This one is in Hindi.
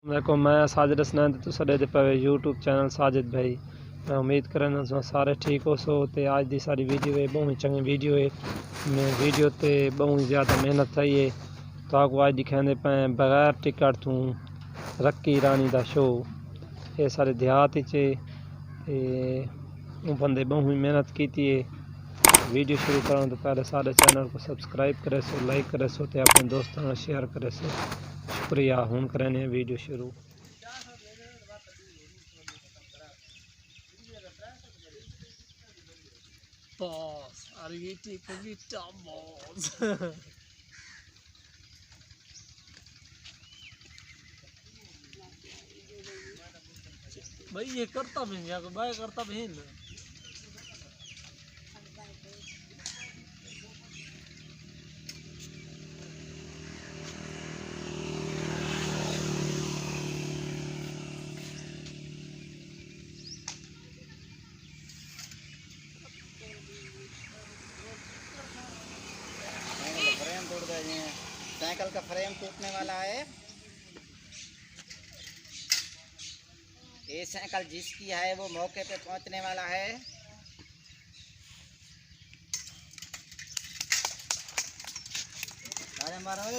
देखो मैं साजिद हसनैन तो तुसा दे पे यूट्यूब चैनल साजिद भाई। मैं उम्मीद करना तुम सारे ठीक हो सो। ते आज दी सारी वीडियो है बहुत चंगी वीडियो है। मैं वीडियो ते बहुत ज़्यादा मेहनत थी है तो आपको आज दिखाने पे बगैर टिकट तू रक्की रानी दा शो। ये सारे देहात च बंदे बहुत मेहनत की है। वीडियो शुरू करने तो पहले सारे चैनल को सब्सक्राइब करे सो, लाइक करे सो, ते अपने दोस्तों में शेयर करे सो। शुक्रिया। हुन करें वीडियो शुरू। Boss, are you taking me down, boss? भाई ये करता भी नहीं, भाई करता भी नहीं। फ्रेम टूट गए हैं। साइकिल का फ्रेम टूटने वाला है। ये साइकिल जिसकी है वो मौके पे पहुंचने वाला है। अरे मारो